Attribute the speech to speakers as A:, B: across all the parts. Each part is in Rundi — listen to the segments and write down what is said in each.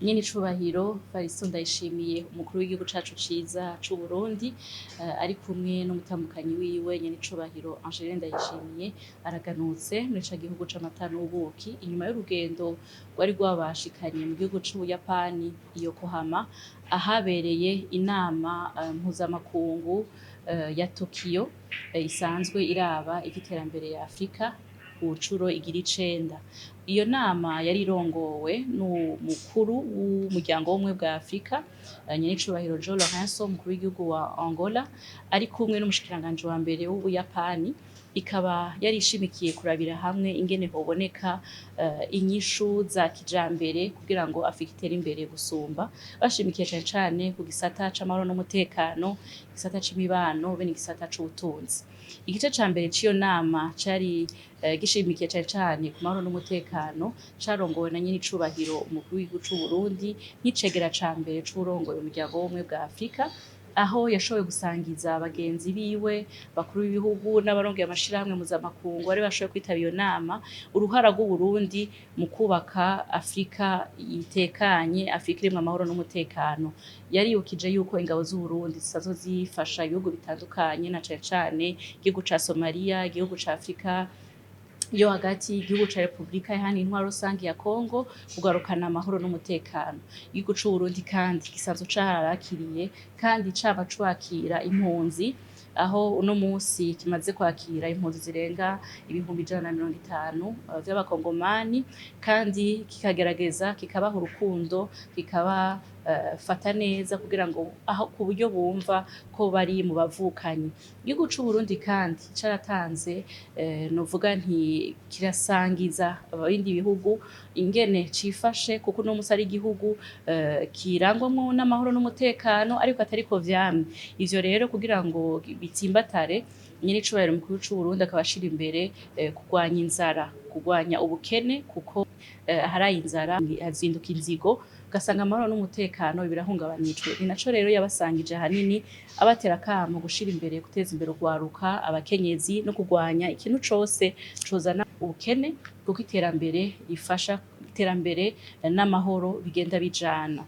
A: nyene icubahiro Varisito Ndayishimiye umukuru w'igihugu cacu ciza c'Uburundi ari kumwe n'umutambukanyi wiwe nyene icubahiro Angeline Ndayishimiye araganutse muri ca gihugu c'amata n'ubuki inyuma y'urugendo rwari rwabashikanye mu gihugu c'Ubuyapani i Yokohama ahabereye inama mpuzamakungu ya Tokyo isanzwe iraba ivy'iterambere ya Afrika ku ncuro igira 9. Iyo nama yari irongowe n'umukuru w'umuryango w'ubumwe bwa Afrika nyene icubahiro João Lourenço umukuru w'igihugu wa Angola ari kumwe n'umushikiranganji wa mbere w'Ubuyapani ikaba yari ishimikiye kurabira hamwe ingene hoboneka inyishu za kijambere kugira ngo Afrika itere imbere gusumba bashimikiye cane cane ku gisata c'amahoro n'umutekano igisata c'imibano be n'igisata c'ubutunzi. Igice ca mbere c'iyo nama cari gishimikiye cane cane ku mahoro n'umutekano carongowe na nyene icubahiro umukuru w'igihugu c'Uburundi nk'icegera ca mbere c'uwurongoye umuryango w'ubumwe bwa Afrika aho yashoboye gusangiza abagenzi biwe bakuru b'ibihugu n'abarongoye amashirahamwe mpuzamakungu bari bashoboye kwitaba iyo nama uruhara rw'Uburundi mu kubaka Afrika itekanye, Afrika irimwo amahoro n'umutekano. Yaribukije yuko ingabo z'Uburundi zisanzwe zifasha ibihugu bitandukanye na cane cane igihugu ca Somalia, igihugu ca Afrika yo hagati, igihugu ca Republika Iharanira Intwaro Rusangi ya Kongo kugarukana amahoro n'umutekano. Igihugu c'Uburundi kandi gisanzwe carakiriye kandi caba cakira impunzi aho uno musi kimaze kwakira impunzi zirenga 150 vy'abakongomani kandi kikagerageza kikabaha urukundo kikaba fata neza kugira ngo aho ku buryo bumva ko bari mu bavukanyi. Igihugu c'Uburundi kandi caratanze novuga nti kirasangiza abindi bihugu ingene cifashe kuko no musi ari igihugu kirangwamwo n'amahoro n'umutekano ariko atariko vyamye. Ivyo rero kugira ngo bitsimbatare nyene icubahiro mukuru c'Uburundi akabashira imbere kurwanya inzara, kurwanya ubukene kuko haraye inzara hazinduka inzigo ugasanga amahoro n'umutekano birahungabanijwe. Ni naco rero yabasangije ahanini abatera akamo gushira imbere guteza imbere urwaruka abakenyezi no kurwanya ikintu cose cozana ubukene kuko iterambere rifasha iterambere n'amahoro bigenda bijana.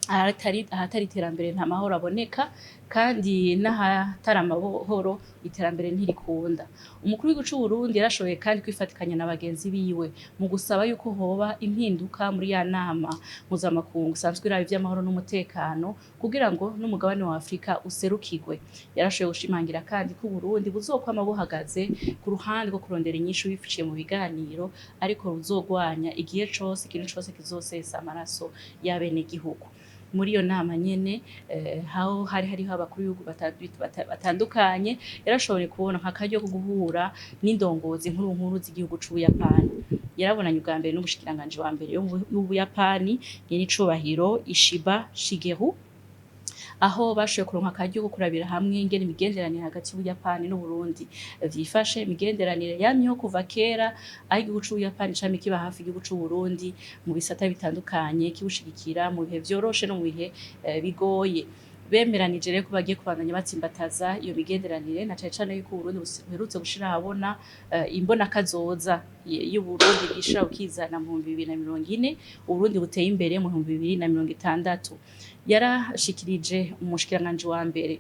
A: Ahatari iterambere nta mahoro aboneka kandi n'ahatari amahoro iterambere ntirikunda. Umukuru w'igihugu c'Uburundi yarashoboye kandi kwifatikanya na bagenzi biwe mu gusaba yuko hoba impinduka muri ya nama mpuzamakungu isanzwe iraba ivy'amahoro n'umutekano kugira ngo n'umugabane wa Afrika userukirwe. Yarashoboye gushimangira kandi ko Uburundi buzokwama buhagaze ku ruhande rwo kurondera inyishu biciye mu biganiro ariko buzogwanya igihe cose ikintu cose kizosesa amaraso y'abenegihugu. Muri iyo nama nyene aho hariho abakuru b'ibihugu batandukanye yarashoboye kubona nk'akaryo ko guhura n'indongozi nkuru z'igihugu c'Ubuyapani. Yarabonanye ubwa mbere n'umushikiranganji wa mbere w'Ubuyapani nyene icubahiro Ishiba Shigeru aho bashoboye kuronka akaryo ko kurabira hamwe ingene imigenderanire hagati y'Ubuyapani n'Uburundi vyifashe. Imigenderanire yamyeho kuva kera aho igihugu c'Ubuyapani camye kiba hafi igihugu c'Uburundi mu bisata bitandukanye kibushigikira mu bihe vyoroshe no mu bihe bigoye. Bemeranije rero ko bagiye kubandanya batsimbataza iyo migenderanire na cane cane yuko Uburundi buherutse gushira ahabona imbona kazoza y'Uburundi bwishira ukizana mu 2040 Uburundi buteye imbere mu 2060. Yarashikirije umushikiranganji wa mbere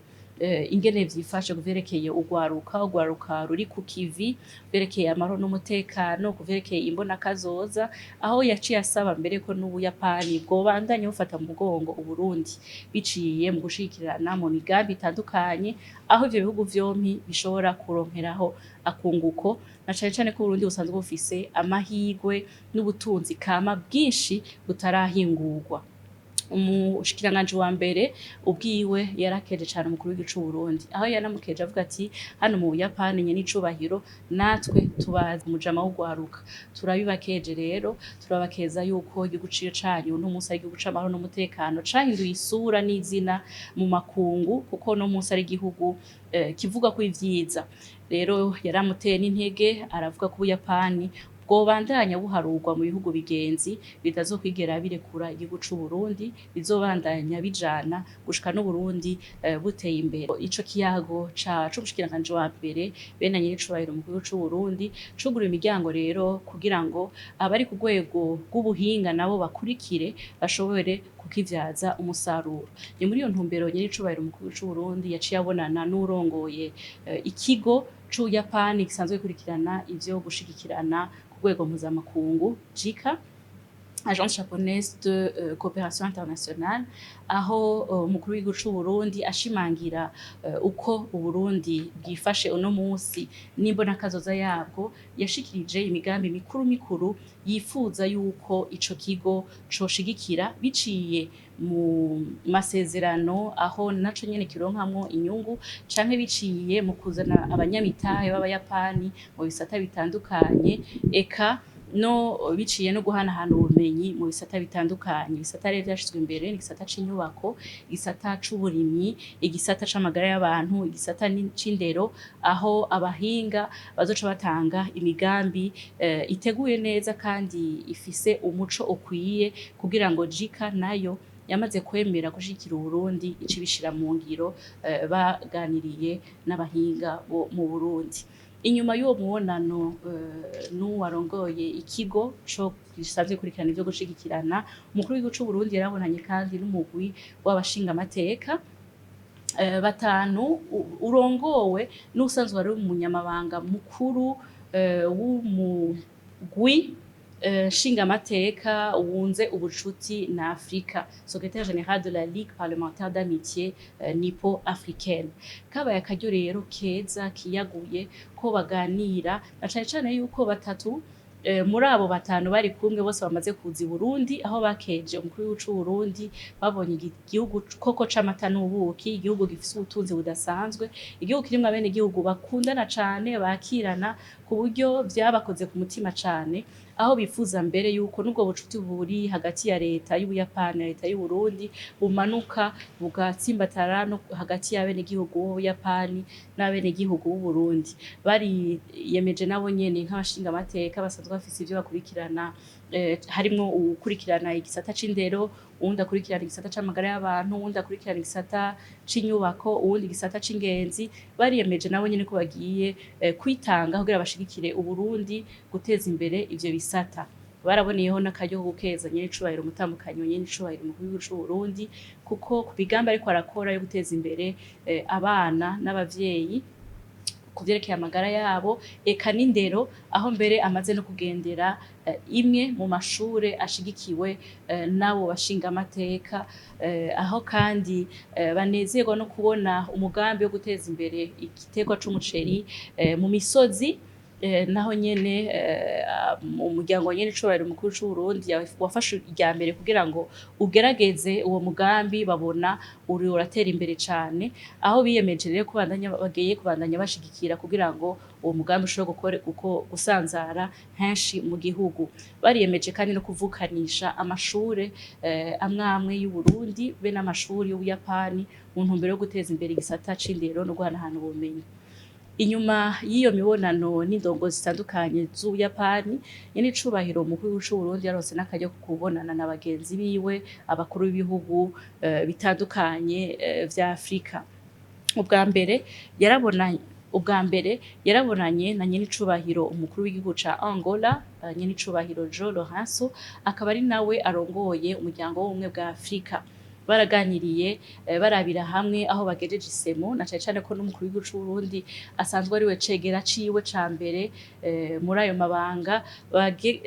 A: ingene vyifashe kuvyerekeye urwaruka ruri ku kivi vyerekeye amahoro n'umutekano kuvyerekeye imbona kazoza aho yaciye asaba mbere ko n'Ubuyapani bwobandanya bufata mu mugongo Uburundi biciye mu gushikirana mu migambi itandukanye aho ivyo bihugu vyompi bishobora kuronkeraho akunguko na cane cane ko Uburundi busanzwe bufise amahigwe n'ubutunzi kama bwinshi butarahingurwa. Umushikiranganji wa mbere ubwiwe yarakeje cane umukuru w'igihugu c'Uburundi aho yanamukeje avuga ati hano mu Buyapani nyene icubahiro natwe tubazi umujama w'urwaruka turabibakeje rero turabakeza yuko igihugu canyu no musi ari igihugu c'amahoro n'umutekano cahinduye isura n'izina mu makungu kuko no musi ari igihugu kivuga ko ivyiza. Rero yaramuteye n'intege aravuga ko Ubuyapani bwobandanya buharurwa mu bihugu bigenzi bitazokwigera birekura igihugu c'u Burundi, bizobandanya bijana gushika n'Uburundi buteye imbere. Ico kiyago c'umushikiranganji wa mbere bene nyir'icubahiro mu gihugu c'u Burundi cugurura imiryango rero kugira ngo abari ku rwego rw'ubuhinga nabo bakurikire bashobore kukivyaza umusaruro. Ni muri iyo ntumbero nyir'icubahiro mu gihugu c'u Burundi yaciye abonana n'urongoye ikigo c'Ubuyapani gisanzwe gikurikirana ivyo gushigikirana ku rwego mpuzamakungu JICA, Agence Japonaise de Coopération Internationale, aho umukuru w'igihugu c'u Burundi ashimangira uko Uburundi bwifashe uno munsi n'imbonakazoza yabwo, yashikirije imigambi mikuru yifuza yuko ico kigo coshigikira biciye mu masezerano, aho naco nyene kironkamwo inyungu canke biciye mu kuzana abanyamitahe b'Abayapani mu bisata bitandukanye, eka no biciye no guhanahana ubumenyi mu bisata bitandukanye. Ibisata rero vyashizwe imbere ni igisata c'inyubako, igisata c'uburimyi, igisata c'amagara y'abantu, igisata c'indero, aho abahinga bazoca batanga imigambi iteguye neza kandi ifise umuco ukwiye kugira ngo JICA nayo yamaze kwemera gushigikira Uburundi ico ibishira mu ngiro baganiriye n'abahinga bo mu Burundi. Inyuma y'uwo mubonano n'uwarongoye ikigo co gisanzwe gikurikirana ivyo gushigikirana, umukuru w'igihugu c'u Burundi yarabonanye kandi n'umugwi w'abashingamateka batanu urongowe n'usanzwe ari umunyamabanga mukuru w'umugwi nshingamateka wunze ubucuti na Afrika, secrétaire général de la Ligue parlementaire d'amitié nippo-africaine. Kabaye akaryo rero keza kiyaguye ko baganira na cane cane yuko batatu muri abo batanu bari kumwe bose bamaze kuza i Burundi, aho bakeje umukuru w'igihugu c'u Burundi, babonye igihugu koko c'amata n'ubuki, igihugu gifise ubutunzi budasanzwe, igihugu kirimwo abenegihugu bakundana cane bakirana ku buryo vyabakoze ku mutima cane, aho bifuza mbere yuko nubwo bucuti buri hagati ya leta y'Ubuyapani na leta y'u Burundi bumanuka bugatsimbatara no hagati y'abenegihugu b'Ubuyapani n'abenegihugu b'u Burundi. Bariyemeje nabo nyene nk'abashingamateka basanzwe bafise ivyo bakurikirana, harimwo ukurikirana igisata c'indero, uwundi akurikirana igisata c'amagara y'abantu, uwundi akurikirana igisata c'inyubako, uwundi igisata c'ingenzi. Bariyemeje nabo nyene ko bagiye kwitanga kugira bashigikire Uburundi guteza imbere ivyo bisata. Baraboneyeho n'akaryo ko gukeza nyir'icubahiro umutambukanyi nyir'icubahiro umukuru w'igihugu c'u Burundi, kuko ku bigambi ariko arakora yo guteza imbere abana n'abavyeyi ku vyerekeye amagara yabo, eka n'indero, aho mbere amaze no kugendera imwe mu mashure ashigikiwe n'abo bashingamateka, aho kandi banezerwa no kubona umugambi wo guteza imbere igiterwa c'umuceri mu misozi, naho nyene umuryango nyir'icubahiro umukuru c'u Burundi wafashe irya mbere kugira ngo ugerageze uwo mugambi, babona uratera imbere cane, aho biyemeje rero bagiye kubandanya bashigikira kugira ngo uwo mugambi ushobore gusanzara henshi mu gihugu. Bariyemeje kandi no kuvukanisha amashure amwe y'u Burundi be n'amashuri y'Ubuyapani mu ntumbero yo guteza imbere igisata c'indero no guhanahana ubumenyi. Inyuma y'iyo mibonano n'indongozi zitandukanye z'Ubuyapani, nyir'icubahiro umukuru w'igihugu c'u Burundi yaronse n'akaryo ko kubonana na bagenzi biwe, abakuru b'ibihugu bitandukanye vya Afrika. Ubwa mbere yarabonanye na nyir'icubahiro umukuru w'igihugu ca Angola, nyir'icubahiro João Lourenço, akaba ari nawe arongoye umuryango w'ubumwe bwa Afrika. Baraganiriye barabira hamwe aho bagejeje isemo, na cane cane ko n'umukuru w'igihugu c'u Burundi asanzwe ari we cegera ciwe ca mbere muri ayo mabanga,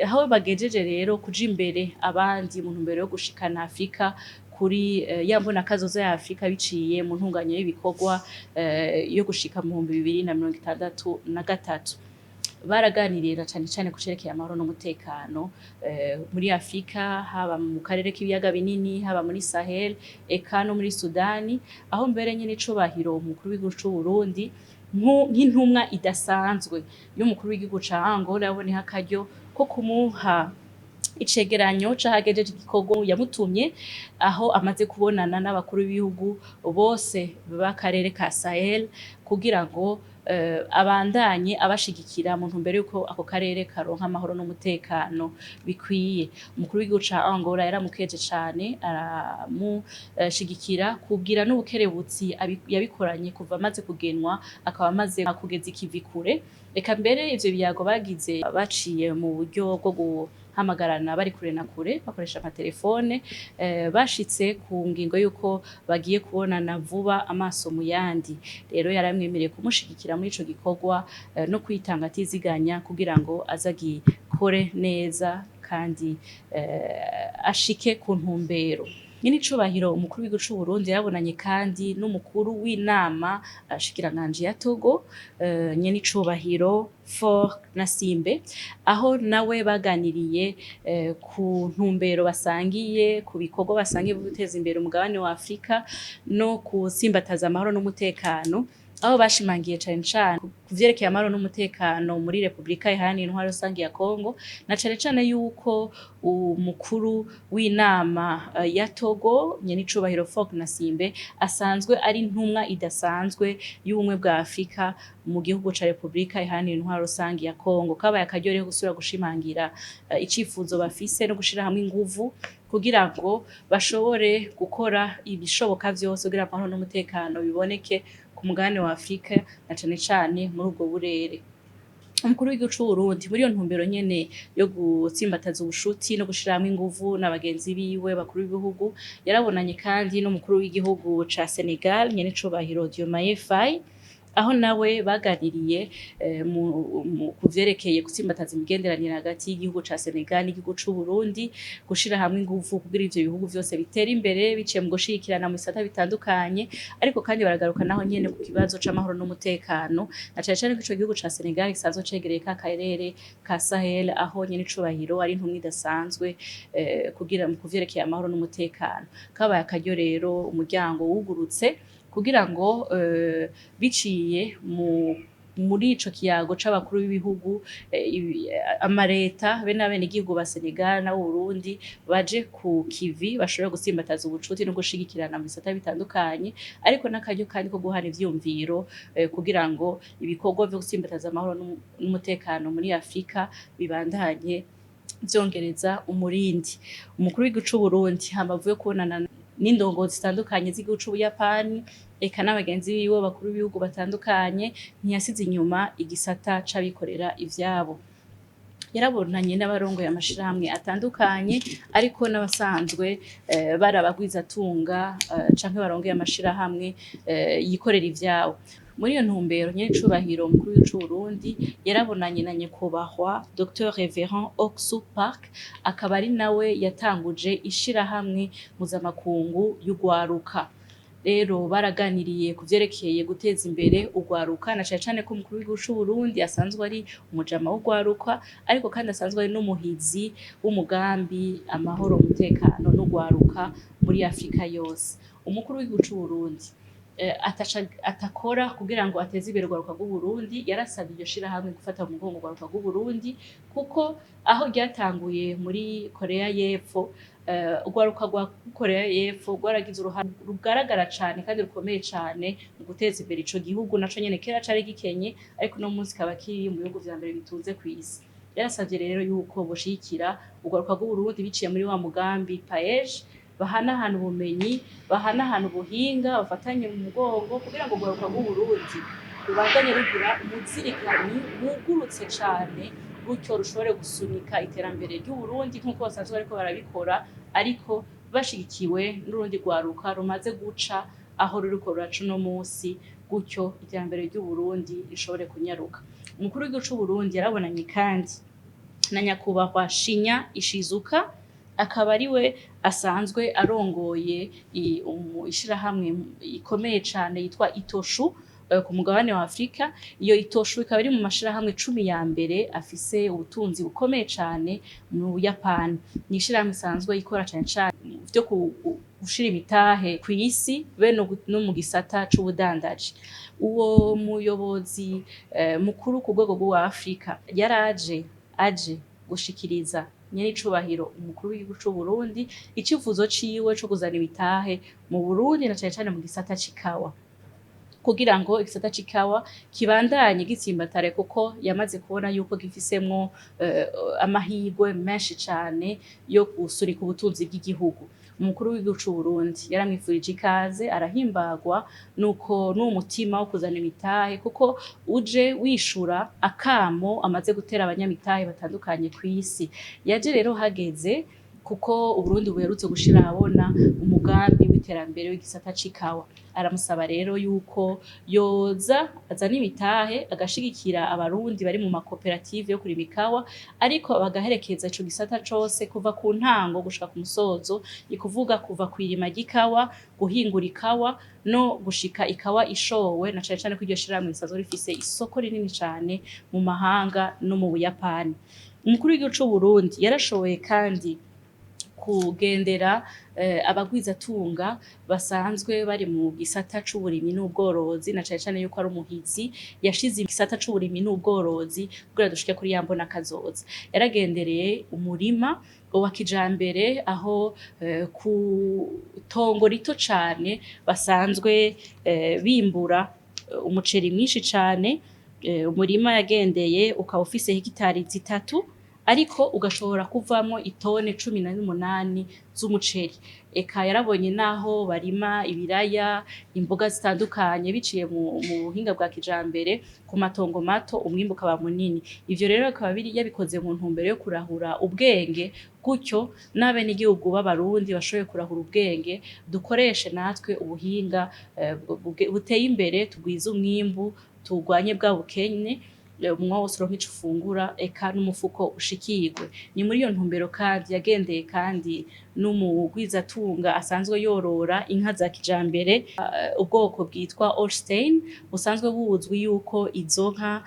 A: aho bagejeje rero kuja imbere abandi mu ntumbero yo gushikana Afrika kuri ya mbonakazoza ya Afrika biciye mu ntunganyo y'ibikorwa yo gushika mu 2063. Baraganirira cane cane ku cerekeye amahoro n'umutekano muri Afrika, haba mu karere k'ibiyaga binini, haba muri Sahel, eka no muri Sudani, aho mbere nyene icubahiro umukuru w'igihugu c'u Burundi nk'intumwa idasanzwe y'umukuru w'igihugu ca Angola yaboneyeho akaryo ko kumuha icegeranyo c'ahagejeje igikorwa yamutumye, aho amaze kubonana n'abakuru b'ibihugu bose b'akarere ka Sahel kugira ngo abandanye abashigikira mu ntumbero yuko ako karere karonka amahoro n'umutekano bikwiye. Umukuru w'igihugu ca Angola yaramukeje cane, aramushigikira kugira n'ubukerebutsi yabikoranye kuva amaze kugenwa, akaba amaze kugeza ikivi kure. Eka mbere ivyo biyago bagize baciye mu buryo bwo guhamagarana bari kure na kure bakoresha amatelefone, bashitse ku ngingo yuko bagiye kubonana vuba amaso mu yandi. Rero yaramwemereye kumushigikira muri ico gikorwa no kwitanga atiziganya kugira ngo azagikore neza kandi ashike ku ntumbero. Nyenicubahiro umukuru w'igihugu c'u Burundi yarabonanye kandi n'umukuru w'inama shikiranganji ya Togo, nyenicubahiro Faure Gnassingbe, aho nawe baganiriye ku ntumbero basangiye, ku bikorwa basangiye byo guteza imbere umugabane wa Afrika no gutsimbataza amahoro n'umutekano, aho bashimangiye cane cane kuvyerekeye amahoro n'umutekano muri Republika Iharanira Intwaro Rusangi ya Kongo, na cane cane yuko umukuru w'inama ya Togo nyenicubahiro Faure Gnassingbe asanzwe ari intumwa idasanzwe y'ubumwe bwa Afrika mu gihugu ca Republika Iharanira Intwaro Rusangi ya Kongo. Kabaye akaryo rero gusubira gushimangira icifuzo bafise no gushira hamwe inguvu kugira ngo bashobore gukora ibishoboka vyose kugira amahoro n'umutekano biboneke ku mugabane wa Afrika na cane cane muri ubwo burere. Umukuru w'igihugu c'u Burundi muri iyo ntumbero nyene yo gutsimbataza ubushuti no gushira hamwe inguvu n'abagenzi biwe bakuru b'ibihugu, yarabonanye kandi n'umukuru w'igihugu ca Senegal nyenicubahiro Diomaye Faye, aho nawe baganiriye ku vyerekeye gutsimbataza imigenderanire hagati y'igihugu ca Senegal n'igihugu c'u Burundi, gushira hamwe inguvu kugira ivyo bihugu vyose bitera imbere biciye mu gushigikirana mu bisata bitandukanye, ariko kandi baragaruka naho nyene ku kibazo c'amahoro n'umutekano, na cane cane ko ico gihugu ca Senegal gisanzwe cegereye ka karere ka Sahel, aho nyenicubahiro ari intumwa idasanzwe kugira mu kuvyerekeye amahoro n'umutekano. Kabaye akaryo rero umuryango wugurutse kugira ngo biciye muri ico kiyago c'abakuru b'ibihugu, amareta be n'abenegihugu ba Senegal na Burundi baje ku kivi bashobora gutsimbataza ubucuti no gushigikirana mu bisata bitandukanye, ariko n'akaryo kandi ko guhana ivyumviro kugira ngo ibikorwa vyo gutsimbataza amahoro n'umutekano muri Afrika bibandanye vyongereza umurindi. Umukuru w'igihugu c'u Burundi hambavu yo kubonana n'indongozi zitandukanye z'igihugu c'Ubuyapani, eka n'abagenzi biwe bakuru b'ibihugu batandukanye, ntiyasize inyuma igisata c'abikorera ivyabo. Yarabonanye n'abarongoye amashirahamwe atandukanye, ariko n'abasanzwe bari abagwizatunga canke barongoye amashirahamwe yikorera ivyabo. Muri iyo ntumbero nyenicubahiro umukuru w'igihugu c'u Burundi yarabonanye na nyakubahwa Dr Reverend Oksu Park, akaba ari nawe yatanguje ishirahamwe mpuzamakungu y'ugwaruka. Rero baraganiriye ku vyerekeye guteza imbere ugwaruka, na cane cane ko umukuru w'igihugu c'u Burundi asanzwe ari umujama w'ugwaruka, ariko kandi asanzwe ari n'umuhizi w'umugambi amahoro umutekano n'ugwaruka muri Afrika yose. Umukuru w'igihugu c'u Burundi atakora kugira ngo ateze imbere urwaruka rw'u Burundi, yarasabye iryo shirahamwe gufata mu mugongo urwaruka rw'u Burundi, kuko aho ryatanguye muri Korea y'Epfo, urwaruka rwa Korea y'Epfo rwaragize uruhare rugaragara cane kandi rukomeye cane mu guteza imbere ico gihugu, naco nyene kera cari gikenye, ariko no munsi kaba kiri mu bihugu vya mbere bitunze kw'isi. Yarasavye rero yuko boshigikira urwaruka rw'u Burundi biciye muri wa mugambi PAEJ, bahanahana ubumenyi, bahanahana ubuhinga, bafatanye mu mugongo kugira ngo urwaruka rw'u Burundi rubandanye rugira umuzirikanyi wugurutse cane, gutyo rushobore gusunika iterambere ry'u Burundi nk'uko basanzwe bariko barabikora, ariko bashigikiwe n'urundi rwaruka rumaze guca aho ruriko ruraca uno musi, gutyo iterambere ry'u Burundi rishobore kunyaruka. Umukuru w'igihugu c'u Burundi yarabonanye kandi na nyakubahwa Shinya Ishizuka, akaba ari we asanzwe arongoye ishirahamwe ikomeye cane yitwa Itoshu ku mugabane wa Afrika. Iyo Itoshu ikaba iri mu mashirahamwe 10 ya mbere afise ubutunzi bukomeye cane mu Buyapani. Ni ishirahamwe isanzwe ikora cane cane vyo gushira imitahe kw'isi be no mu gisata c'ubudandaji. Uwo muyobozi mukuru ku rwego rwa Afrika aje gushikiriza nyenicubahiro umukuru w'igihugu c'u Burundi icifuzo ciwe co kuzana imitahe mu Burundi, na cane cane mu gisata c'ikawa. kugira ngo igisata c'ikawa kibandanye gitsimbatare kuko yamaze kubona yuko gifisemwo amahirwe menshi cane yo gusunika ubutunzi bw'igihugu. Umukuru w'igihugu c'Uburundi yaramwifurije ikaze, arahimbagwa nuko n'uwo mutima wo kuzana imitahe kuko uje wishura akamo amaze gutera abanyamitahe batandukanye kw'isi. Yaje rero hageze kuko Uburundi buherutse gushira ahabona umugambi w'iterambere w'igisata c'ikawa. Aramusaba rero yuko yoza azana imitahe agashigikira abarundi bari mu makoperative yo kurima ikawa, ariko bagaherekeza ico gisata cose kuva ku ntango gushika ku musozo, ni kuvuga kuva kw'irima ry'ikawa, guhingura ikawa no gushika ikawa ishowe, na cane cane ko iryo shirahamwe risanzwe rifise isoko rinini cane mu mahanga no mu Buyapani. Umukuru w'igihugu c'Uburundi yarashoboye kandi kugendera abagwizatunga basanzwe bari mu gisata c'uburimyi n'ubworozi, na cane cane yuko ari umuhizi yashize igisata c'uburimyi n'ubworozi kugira dushike kuri ya mbona kazoza. Yaragendereye umurima wa kijambere aho ku tongo rito cane basanzwe bimbura umuceri mwinshi cane. Umurima yagendeye ukaba ufise hegitari zitatu, ariko ugashobora kuvamwo itone 18 z'umuceri. Eka yarabonye naho barima ibiraya, imboga zitandukanye biciye mu buhinga bwa kijambere ku matongo mato, umwimbu ukaba munini. Ivyo rero akaba yabikoze mu ntumbero yo kurahura ubwenge, gutyo n'abenegihugu b'abarundi bashoboye kurahura ubwenge, dukoreshe natwe ubuhinga buteye imbere, tugwize umwimbu, turwanye bwa bukene, umwe wose uronke ico ufungura, eka n'umufuko ushikirwe. Ni muri iyo ntumbero kandi yagendeye kandi n'umugwizatunga asanzwe yorora inka za kijambere, ubwoko bwitwa Holstein, busanzwe buzwi yuko izo nka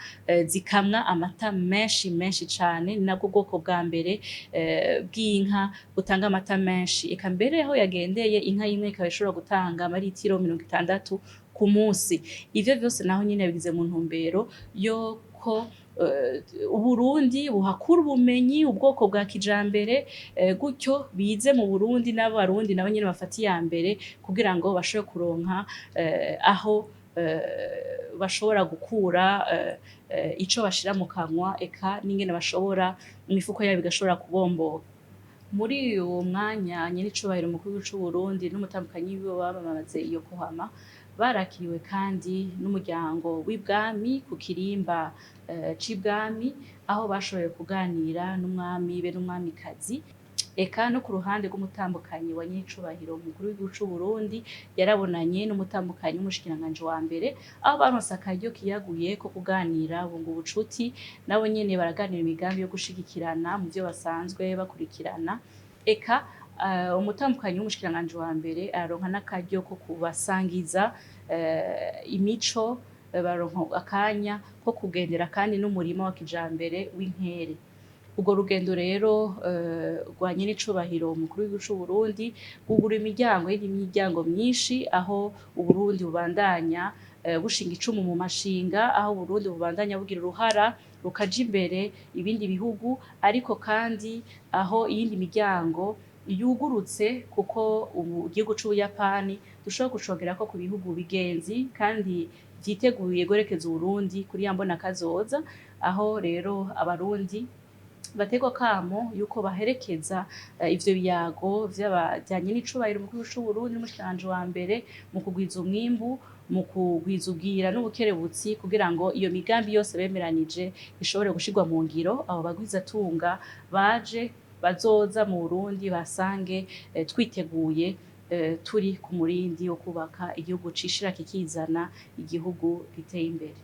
A: zikamwa amata menshi cane, ni nabwo bwoko bwa mbere bw'inka butanga amata menshi. Eka mbere aho yagendeye inka imwe ikaba ishobora gutanga amaritiro 60 ku munsi. Ivyo vyose naho nyene yabigize mu ntumbero ko Uburundi buhakura ubumenyi, ubwoko bwa kijambere, gutyo bize mu Burundi n'abarundi nabo nyene bafata iya mbere kugira ngo bashobore kuronka aho bashobora gukura ico bashira mu kanwa, eka n'ingene bashobora imifuko yabo igashobora kubomboka. Muri uwo mwanya nyen'icubahiro umukuru w'igihugu c'Uburundi n'umutambukanyi wiwe bamaze iyo kuhama, barakiriwe kandi n'umuryango w'ibwami ku kirimba c'ibwami, aho bashoboye kuganira n'umwami be n'umwamikazi. Eka no ku ruhande rw'umutambukanyi wa nyen'icubahiro umukuru w'igihugu c'Uburundi yarabonanye n'umutambukanyi w'umushikiranganji wa mbere, aho baronse akaryo kiyaguye ko kuganira bunga ubucuti, nabo nyene baraganira imigambi yo gushigikirana mu vyo basanzwe bakurikirana. Eka umutambukanyi w'umushikiranganji wa mbere araronka n'akaryo ko kubasangiza imico, baronka akanya ko kugendera kandi n'umurima wa kijambere w'inkere. Urwo rugendo rero rwa nyen'icubahiro umukuru w'igihugu c'Uburundi rwugurura imiryango myinshi, aho Uburundi bubandanya bushinga icumu mu mashinga, aho Uburundi bubandanya bugira uruhara rukaja imbere ibindi bihugu, ariko kandi aho iyindi miryango yugurutse kuko igihugu c'Ubuyapani dushobora gucongerako ku bihugu bigenzi kandi vyiteguye guherekeza Uburundi kuri ya mbona kazoza, aho rero abarundi bategwa kamo yuko baherekeza ivyo biyago vya nyen'icubahiro umukuru w'igihugu c'Uburundi n'umushikiranganji wa mbere mu kugwiza umwimbu, mu kugwiza ubwira n'ubukerebutsi, kugira ngo iyo migambi yose bemeranije ishobore gushirwa mu ngiro. Abo bagwizatunga bazoza mu Burundi basange twiteguye, turi ku murindi wo kubaka igihugu cishira kikizana, igihugu giteye imbere.